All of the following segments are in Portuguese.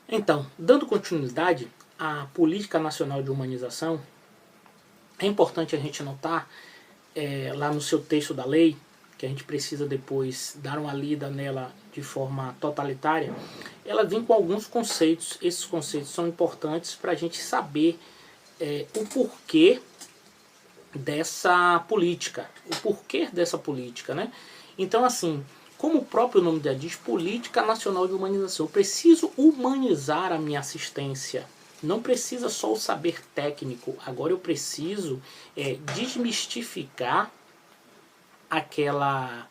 Então, dando continuidade à Política Nacional de Humanização, é importante a gente notar, lá no seu texto da lei, que a gente precisa depois dar uma lida nela de forma totalitária, ela vem com alguns conceitos. Esses conceitos são importantes para a gente saber o porquê dessa política. O porquê dessa política, né? Então, assim, como o próprio nome já diz, Política Nacional de Humanização. Eu preciso humanizar a minha assistência. Não precisa só o saber técnico. Agora eu preciso desmistificar aquela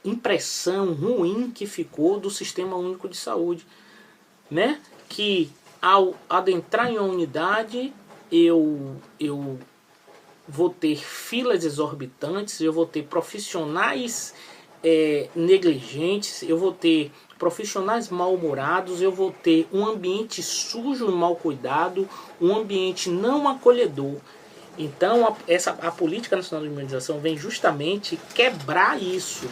impressão ruim que ficou do Sistema Único de Saúde, né? Que ao adentrar em uma unidade eu vou ter filas exorbitantes, eu vou ter profissionais negligentes, eu vou ter profissionais mal-humorados, eu vou ter um ambiente sujo e mal cuidado, um ambiente não acolhedor. Então a Política Nacional de Humanização vem justamente quebrar isso.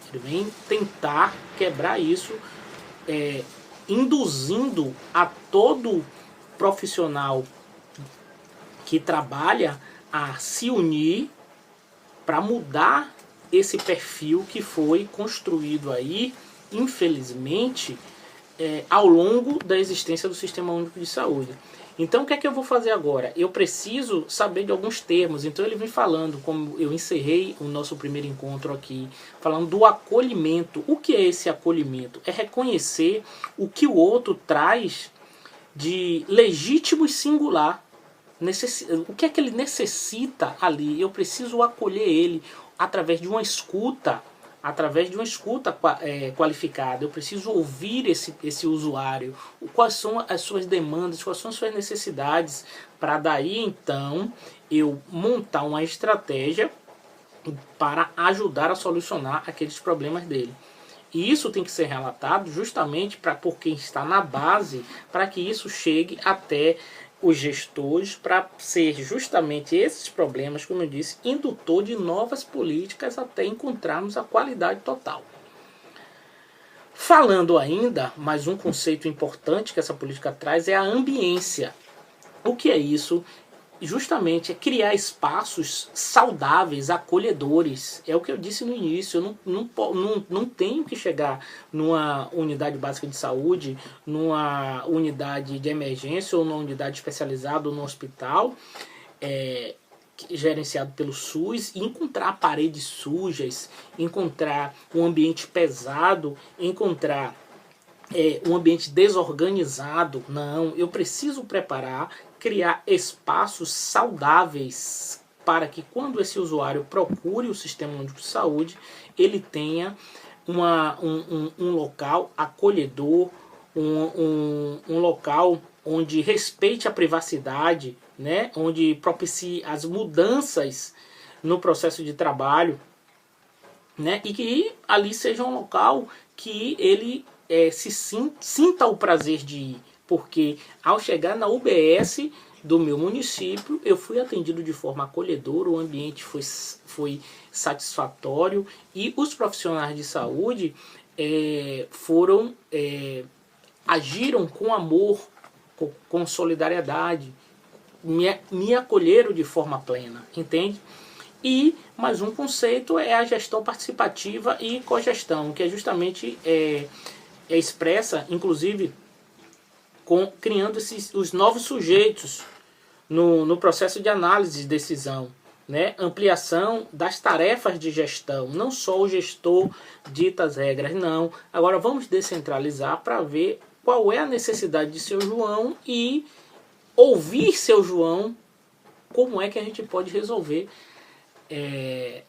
Ele vem tentar quebrar isso, induzindo a todo profissional que trabalha a se unir para mudar esse perfil que foi construído aí, infelizmente, ao longo da existência do Sistema Único de Saúde. Então o que é que eu vou fazer agora? Eu preciso saber de alguns termos. Então ele vem falando, como eu encerrei o nosso primeiro encontro aqui, falando do acolhimento. O que é esse acolhimento? É reconhecer o que o outro traz de legítimo e singular. O que é que ele necessita ali? Eu preciso acolher ele através de uma escuta, qualificada. Eu preciso ouvir esse usuário, quais são as suas demandas, quais são as suas necessidades, para daí então eu montar uma estratégia para ajudar a solucionar aqueles problemas dele. E isso tem que ser relatado justamente por quem está na base, para que isso chegue até os gestores, para ser justamente esses problemas, como eu disse, indutor de novas políticas até encontrarmos a qualidade total. Falando ainda, mais um conceito importante que essa política traz é a ambiência. O que é isso? Justamente é criar espaços saudáveis, acolhedores. É o que eu disse no início. Eu não tenho que chegar numa unidade básica de saúde, numa unidade de emergência, ou numa unidade especializada, ou no hospital, gerenciado pelo SUS, e encontrar paredes sujas, encontrar um ambiente pesado, encontrar um ambiente desorganizado. Não, eu preciso criar espaços saudáveis para que quando esse usuário procure o Sistema Único de Saúde, ele tenha um local acolhedor, um local onde respeite a privacidade, né? Onde propicie as mudanças no processo de trabalho, né? E que ali seja um local que ele sinta o prazer de ir, porque ao chegar na UBS do meu município, eu fui atendido de forma acolhedora, o ambiente foi satisfatório e os profissionais de saúde agiram com amor, com solidariedade, me acolheram de forma plena, entende? E mais um conceito é a gestão participativa e cogestão, que é justamente expressa, inclusive, criando os novos sujeitos no processo de análise de decisão, né? Ampliação das tarefas de gestão, não só o gestor dita as regras, não. Agora vamos descentralizar para ver qual é a necessidade de seu João e ouvir seu João, como é que a gente pode resolver,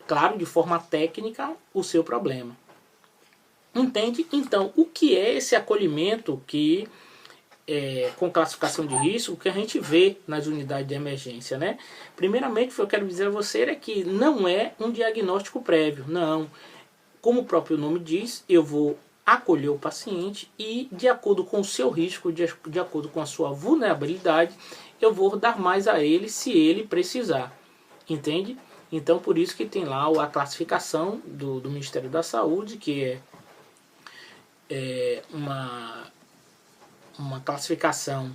claro, de forma técnica, o seu problema. Entende? Então, o que é esse acolhimento que, com classificação de risco, que a gente vê nas unidades de emergência, né? Primeiramente, o que eu quero dizer a você é que não é um diagnóstico prévio, não. Como o próprio nome diz, eu vou acolher o paciente e, de acordo com o seu risco, de acordo com a sua vulnerabilidade, eu vou dar mais a ele se ele precisar. Entende? Então, por isso que tem lá a classificação do Ministério da Saúde, que uma classificação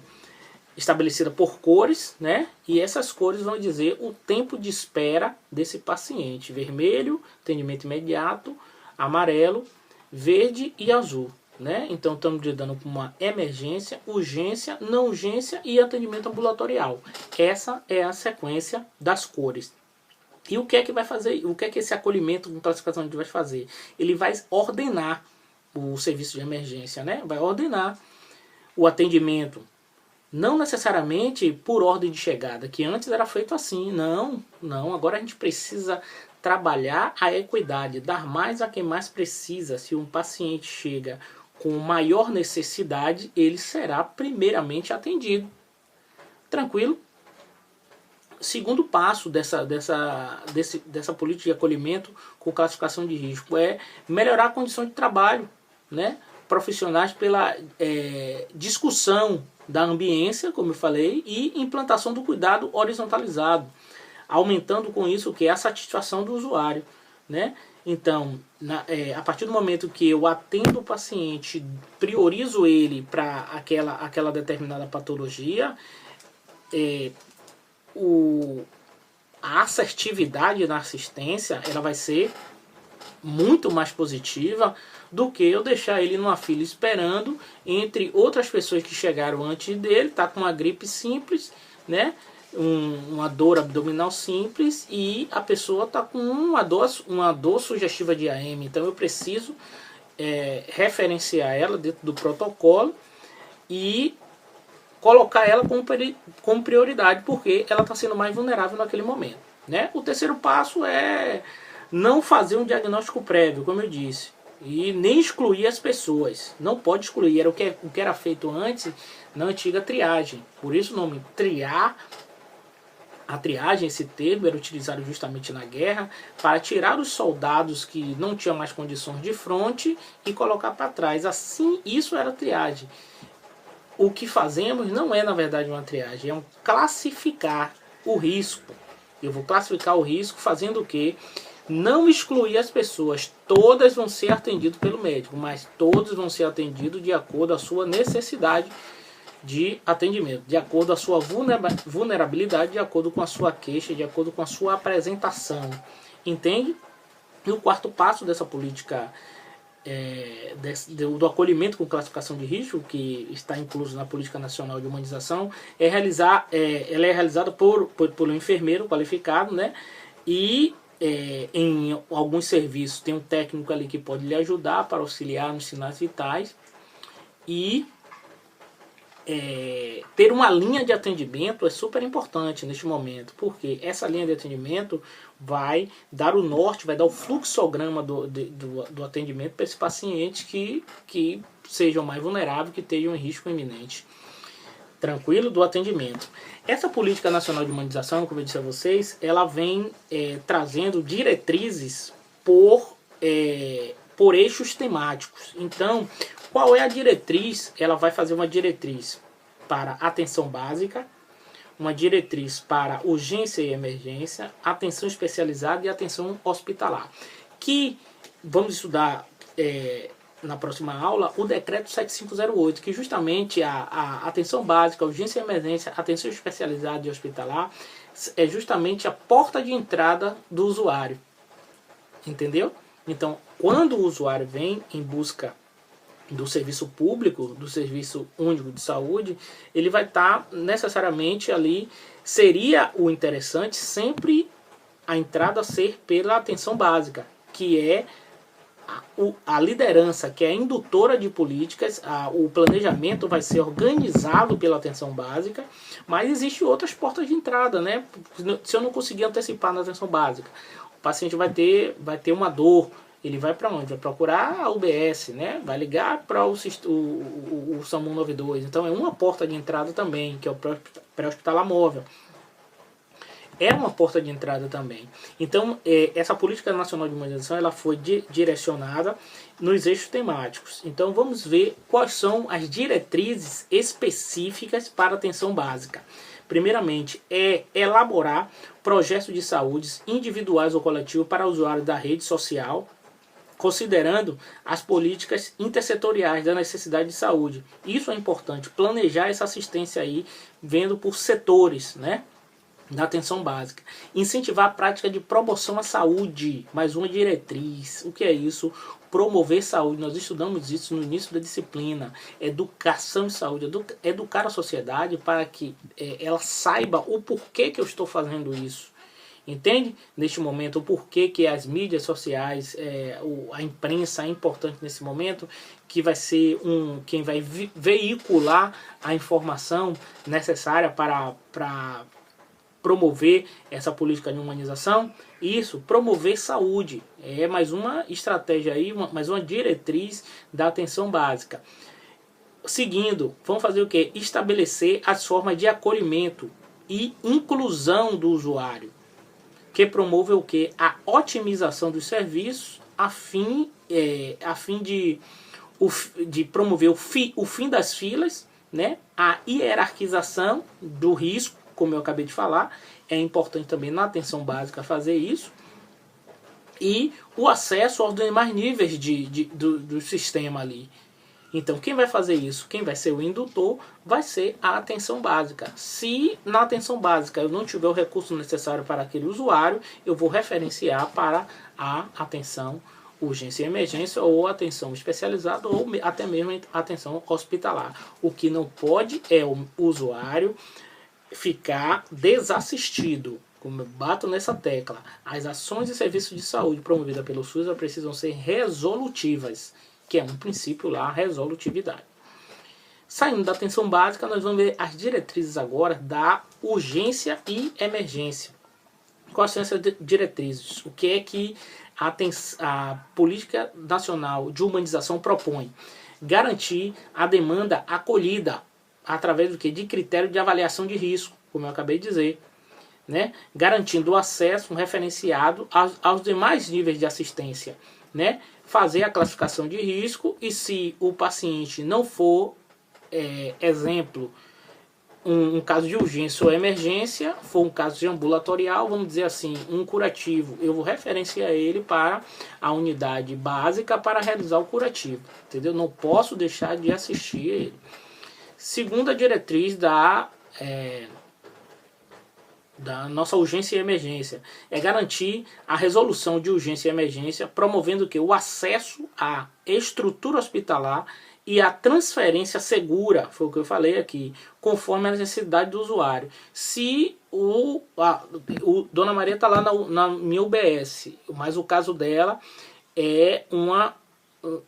estabelecida por cores, né? E essas cores vão dizer o tempo de espera desse paciente. Vermelho, atendimento imediato, amarelo, verde e azul, né? Então estamos lidando com uma emergência, urgência, não urgência e atendimento ambulatorial. Essa é a sequência das cores. E o que é que vai fazer? O que é que esse acolhimento com classificação vai fazer? Ele vai ordenar o serviço de emergência, né? Vai ordenar o atendimento. Não necessariamente por ordem de chegada, que antes era feito assim. Não. Agora a gente precisa trabalhar a equidade, dar mais a quem mais precisa. Se um paciente chega com maior necessidade, ele será primeiramente atendido. Tranquilo? Segundo passo dessa política de acolhimento com classificação de risco é melhorar a condição de trabalho, né? Profissionais pela discussão da ambiência, como eu falei, e implantação do cuidado horizontalizado, aumentando com isso o que é a satisfação do usuário, né? Então, a partir do momento que eu atendo o paciente, priorizo ele para aquela determinada patologia, a assertividade na assistência ela vai ser muito mais positiva do que eu deixar ele numa fila esperando entre outras pessoas que chegaram antes dele, tá com uma gripe simples, né? Uma dor abdominal simples e a pessoa está com uma dor sugestiva de AM. Então eu preciso referenciar ela dentro do protocolo e colocar ela como prioridade, porque ela está sendo mais vulnerável naquele momento, né? O terceiro passo é não fazer um diagnóstico prévio, como eu disse, e nem excluir as pessoas. Não pode excluir, era o que era feito antes na antiga triagem. Por isso o nome triar. A triagem, esse termo, era utilizado justamente na guerra para tirar os soldados que não tinham mais condições de fronte e colocar para trás. Assim, isso era triagem. O que fazemos não é, na verdade, uma triagem, é classificar o risco. Eu vou classificar o risco fazendo o quê? Não excluir as pessoas. Todas vão ser atendidas pelo médico, mas todos vão ser atendidos de acordo com a sua necessidade de atendimento, de acordo com a sua vulnerabilidade, de acordo com a sua queixa, de acordo com a sua apresentação. Entende? E o quarto passo dessa política do acolhimento com classificação de risco, que está incluso na Política Nacional de Humanização, ela é realizada por um enfermeiro qualificado, né? E em alguns serviços tem um técnico ali que pode lhe ajudar para auxiliar nos sinais vitais e ter uma linha de atendimento é super importante neste momento, porque essa linha de atendimento vai dar o norte, vai dar o fluxograma do atendimento para esses pacientes que sejam mais vulneráveis, que tenham risco iminente. Tranquilo? Do atendimento. Essa Política Nacional de Humanização, como eu disse a vocês, ela vem trazendo diretrizes por eixos temáticos. Então, qual é a diretriz? Ela vai fazer uma diretriz para atenção básica, uma diretriz para urgência e emergência, atenção especializada e atenção hospitalar. Que vamos estudar na próxima aula o decreto 7508, que justamente a atenção básica, a urgência e emergência, atenção especializada e hospitalar é justamente a porta de entrada do usuário. Entendeu? Então, quando o usuário vem em busca do serviço público, do serviço único de saúde, ele vai estar necessariamente ali. Seria o interessante sempre a entrada ser pela atenção básica, que é a liderança, que é a indutora de políticas. O planejamento vai ser organizado pela atenção básica, mas existem outras portas de entrada, né? Se eu não conseguir antecipar na atenção básica, o paciente vai ter uma dor. Ele vai para onde? Vai procurar a UBS, né? Vai ligar para o SAMU 92. Então é uma porta de entrada também, que é o pré-hospitalar móvel. É uma porta de entrada também. Então essa Política Nacional de Humanização ela foi direcionada nos eixos temáticos. Então vamos ver quais são as diretrizes específicas para a atenção básica. Primeiramente, elaborar projetos de saúde individuais ou coletivos para usuários da rede social considerando as políticas intersetoriais da necessidade de saúde. Isso é importante, planejar essa assistência aí, vendo por setores, né, da atenção básica. Incentivar a prática de promoção à saúde, mais uma diretriz. O que é isso? Promover saúde. Nós estudamos isso no início da disciplina. Educação de saúde. Educar a sociedade para que ela saiba o porquê que eu estou fazendo isso. Entende? Neste momento, o porquê que as mídias sociais, a imprensa é importante nesse momento, que vai ser quem vai veicular a informação necessária para promover essa política de humanização. Isso, promover saúde. É mais uma estratégia aí, mais uma diretriz da atenção básica. Seguindo, vamos fazer o quê? Estabelecer as formas de acolhimento e inclusão do usuário, que promove o quê? A otimização dos serviços a fim de promover o fim das filas, né? A hierarquização do risco, como eu acabei de falar, é importante também na atenção básica fazer isso, e o acesso aos demais níveis do sistema ali. Então, quem vai fazer isso? Quem vai ser o indutor vai ser a atenção básica. Se na atenção básica eu não tiver o recurso necessário para aquele usuário, eu vou referenciar para a atenção urgência e emergência, ou atenção especializada, ou até mesmo atenção hospitalar. O que não pode é o usuário ficar desassistido. Como eu bato nessa tecla, as ações e serviços de saúde promovidas pelo SUS precisam ser resolutivas, que é um princípio lá, a resolutividade. Saindo da atenção básica, nós vamos ver as diretrizes agora da urgência e emergência. Quais são essas diretrizes? O que é que a Política Nacional de Humanização propõe? Garantir a demanda acolhida através do quê? De critério de avaliação de risco, como eu acabei de dizer, né? Garantindo o acesso referenciado aos demais níveis de assistência, né? Fazer a classificação de risco, e se o paciente não for, exemplo, um caso de urgência ou emergência, for um caso de ambulatorial, vamos dizer assim, um curativo, eu vou referenciar ele para a unidade básica para realizar o curativo, entendeu? Não posso deixar de assistir ele. Segunda diretriz da nossa urgência e emergência é garantir a resolução de urgência e emergência, promovendo o acesso à estrutura hospitalar e a transferência segura, foi o que eu falei aqui, conforme a necessidade do usuário. Se Dona Maria está lá na minha UBS, mas o caso dela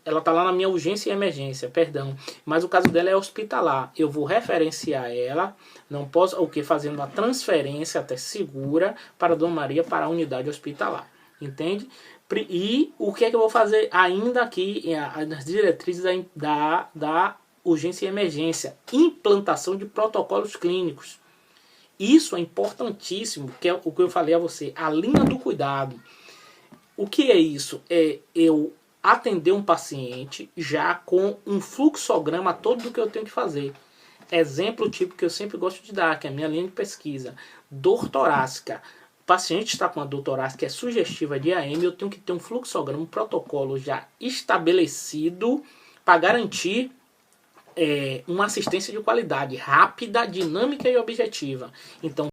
ela está lá na minha urgência e emergência, perdão, mas o caso dela é hospitalar, eu vou referenciar ela, não posso, fazendo a transferência até segura para a Dona Maria para a unidade hospitalar, entende? E o que é que eu vou fazer ainda aqui nas diretrizes da urgência e emergência? Implantação de protocolos clínicos. Isso é importantíssimo, que é o que eu falei a você, a linha do cuidado. O que é isso? É eu atender um paciente já com um fluxograma todo do que eu tenho que fazer. Exemplo típico que eu sempre gosto de dar, que é a minha linha de pesquisa. Dor torácica. O paciente está com uma dor torácica que é sugestiva de AM, eu tenho que ter um fluxograma, um protocolo já estabelecido para garantir uma assistência de qualidade, rápida, dinâmica e objetiva. Então,